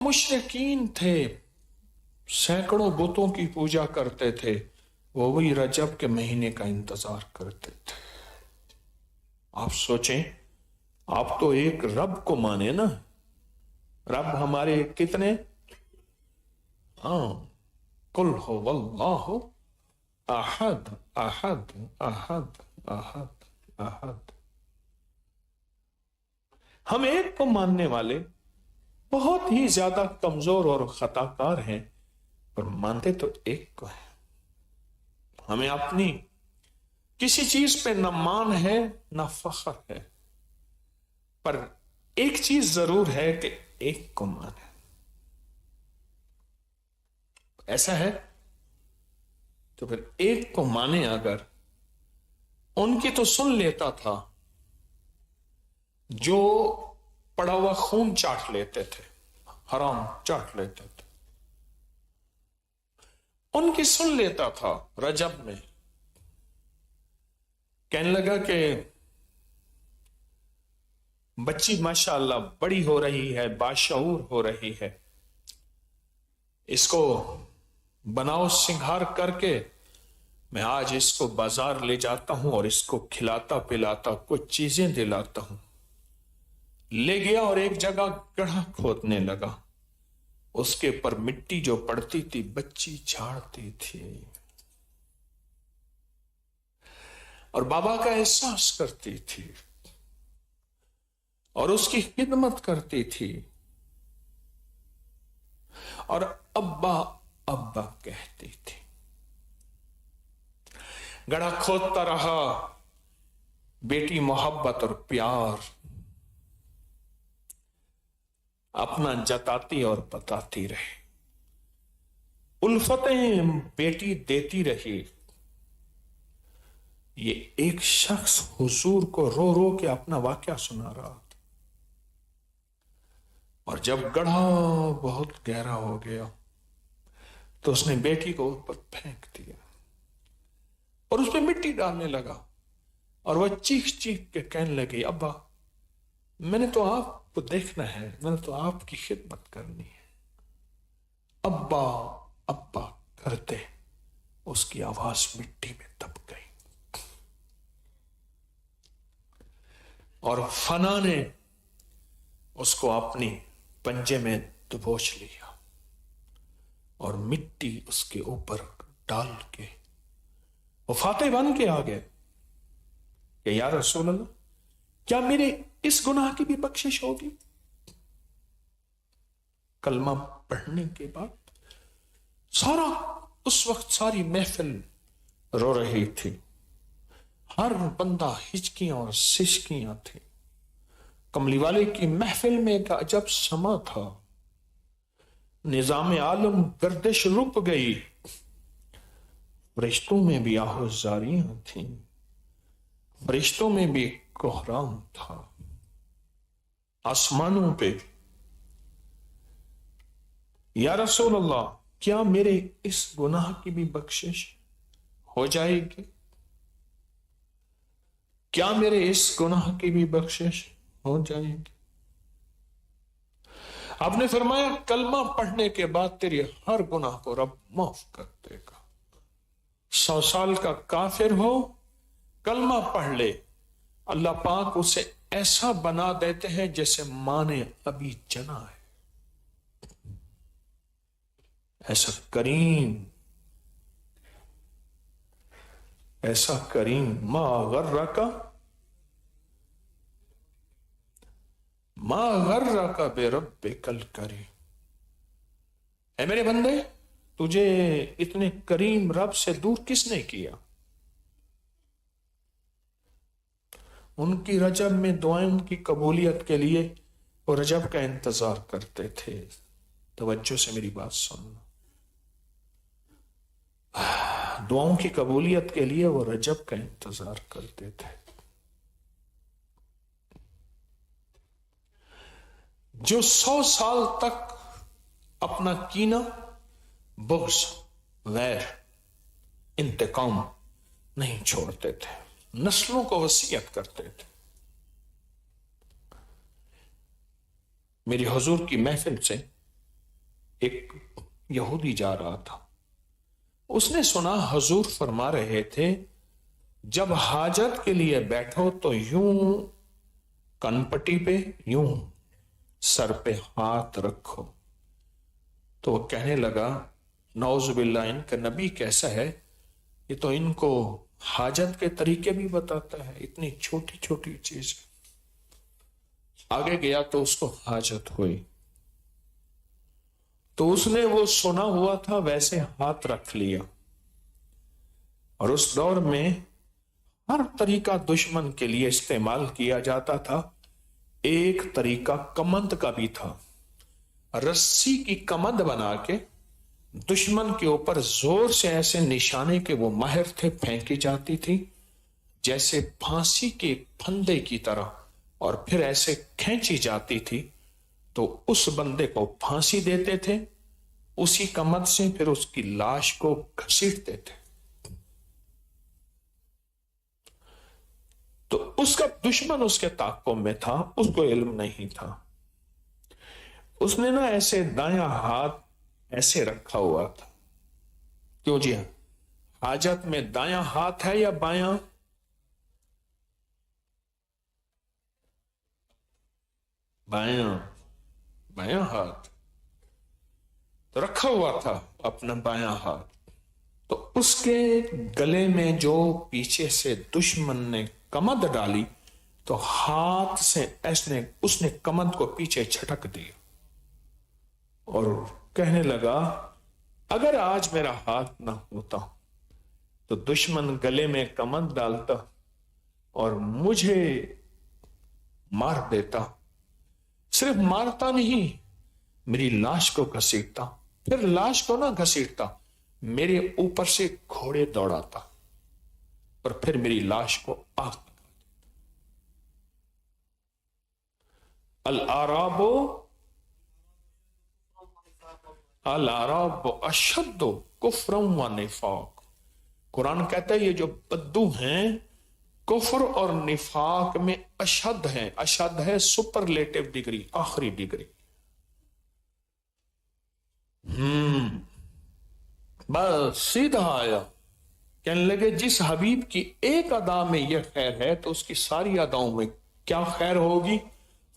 मुशरिकीन थे, सैकड़ों बुतों की पूजा करते थे, वो वही रजब के महीने का इंतजार करते थे। आप सोचें, आप तो एक रब को माने ना, रब हमारे कितने? हाँ, कुल हो वल्लाहु अहद अहद अहद अहद अहद। हम एक को मानने वाले बहुत ही ज्यादा कमजोर और खताकार हैं, पर मानते तो एक को है। हमें अपनी किसी चीज पे न मान है न फख्र है, पर एक चीज जरूर है कि एक को माने। ऐसा है तो फिर एक को माने अगर, उनकी तो सुन लेता था जो पड़ा हुआ खून चाट लेते थे, हराम चाट लेते थे, उनकी सुन लेता था। रजब में कहने लगा कि बच्ची माशाअल्लाह बड़ी हो रही है, बाशऊर हो रही है, इसको बनाओ सिंगार करके, मैं आज इसको बाजार ले जाता हूं और इसको खिलाता पिलाता कुछ चीजें दिलाता हूं। ले गया और एक जगह गड्ढा खोदने लगा, उसके ऊपर मिट्टी जो पड़ती थी बच्ची झाड़ती थी और बाबा का एहसास करती थी और उसकी खिदमत करती थी और अब्बा अब्बा कहती थी। गड्ढा खोदता रहा, बेटी मोहब्बत और प्यार अपना जताती और बताती रही, उल्फतें बेटी देती रही। ये एक शख्स हुजूर को रो रो के अपना वाकया सुना रहा था, और जब गड्ढा बहुत गहरा हो गया तो उसने बेटी को ऊपर फेंक दिया और उसमें मिट्टी डालने लगा, और वह चीख चीख के कहने लगी, अब्बा मैंने तो आपको देखना है, मैंने तो आपकी खिदमत करनी है। अब्बा अब्बा करते उसकी आवाज मिट्टी में दब गई और फना ने उसको अपनी पंजे में दबोच लिया और मिट्टी उसके ऊपर डाल के वो फाते बन के आ गए कि या रसूल अल्लाह, क्या मेरे इस गुनाह की भी बख्शिश होगी? कलमा पढ़ने के बाद उस वक्त सारी महफिल रो रही थी, हर बंदा हिचकियां और सिचकियां थी। कमली वाले की महफिल में एक अजब समा था, निजाम आलम गर्दिश रुक गई, फरिश्तों में भी आहुजारियां थी, फरिश्तों में भी कोहराम था। आसमानों पे या रसूल अल्लाह, क्या मेरे इस गुनाह की भी बख्शिश हो जाएगी? क्या मेरे इस गुनाह की भी बख्शिश हो जाएगी? आपने फरमाया कलमा पढ़ने के बाद तेरी हर गुनाह को रब माफ कर देगा। 100 साल का काफिर हो, कलमा पढ़ ले, अल्लाह पाक उसे ऐसा बना देते हैं जैसे मां ने अभी जना है। ऐसा करीम मा गर्रा का बेरब्बिकल करीम। है मेरे बंदे, तुझे इतने करीम रब से दूर किसने किया? उनकी रजब में दुआएं उनकी कबूलियत के लिए वो रजब का इंतजार करते थे। तवज्जो से मेरी बात सुनना, दुआओं की कबूलियत के लिए वो रजब का इंतजार करते थे। जो 100 साल तक अपना कीना, बुग़्ज़, वैर, इंतकाम नहीं छोड़ते थे, नस्लों को वसीयत करते थे। मेरी हुजूर की महफिल से ایک یہودی جا رہا تھا، اس نے سنا حضور فرما رہے تھے جب حاجت کے لیے بیٹھو تو یوں کنپٹی پہ یوں سر پہ ہاتھ رکھو. تو وہ کہنے لگا نعوذ باللہ ان کا نبی کیسا ہے، یہ تو ان کو حاجت کے طریقے بھی بتاتا ہے، اتنی چھوٹی چھوٹی چیز. آگے گیا تو اس کو حاجت ہوئی تو اس نے وہ سنا ہوا تھا ویسے ہاتھ رکھ لیا. اور اس دور میں ہر طریقہ دشمن کے لیے استعمال کیا جاتا تھا. ایک طریقہ کمند کا بھی تھا، رسی کی کمند بنا کے دشمن کے اوپر زور سے ایسے نشانے کے وہ ماہر تھے، پھینکی جاتی تھی جیسے پھانسی کے پھندے کی طرح، اور پھر ایسے کھینچی جاتی تھی تو اس بندے کو پھانسی دیتے تھے اسی کمند سے، پھر اس کی لاش کو گھسیٹتے تھے. تو اس کا دشمن اس کے تعاقب میں تھا، اس کو علم نہیں تھا. اس نے نا ایسے دایاں ہاتھ ایسے رکھا ہوا تھا. کیوں جی ہاں، حاجت میں دایاں ہاتھ ہے یا بایاں؟ بایاں، بایاں ہاتھ تو رکھا ہوا تھا اپنا بایاں ہاتھ. تو اس کے گلے میں جو پیچھے سے دشمن نے کمند ڈالی تو ہاتھ سے اس نے کمند کو پیچھے چھٹک دیا اور کہنے لگا اگر آج میرا ہاتھ نہ ہوتا تو دشمن گلے میں کمند ڈالتا اور مجھے مار دیتا. صرف مارتا نہیں، میری لاش کو گھسیٹتا، پھر لاش کو نہ گھسیٹتا، میرے اوپر سے گھوڑے دوڑاتا اور پھر میری لاش کو آگ لگا. العرب اشد کفرا و نفاق. قرآن کہتا ہے یہ جو بدو ہیں کفر اور نفاق میں اشد ہیں. اشد ہے سپرلیٹو ڈگری، آخری ڈگری. بس سیدھا آیا، کہنے لگے جس حبیب کی ایک ادا میں یہ خیر ہے تو اس کی ساری اداؤں میں کیا خیر ہوگی.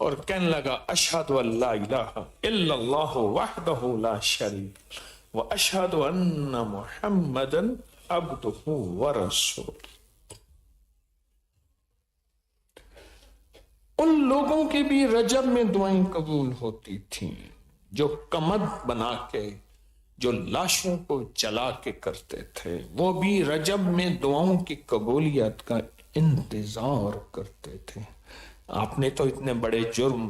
اور کہنے لگا اشہد ان لا الہ الا اللہ وحدہ لا شریک واشہد ان محمدا عبدہ ورسولہ. ان لوگوں کی بھی رجب میں دعائیں قبول ہوتی تھیں جو کمد بنا کے جو لاشوں کو جلا کے کرتے تھے، وہ بھی رجب میں دعاؤں کی قبولیت کا انتظار کرتے تھے. آپ نے تو اتنے بڑے جرم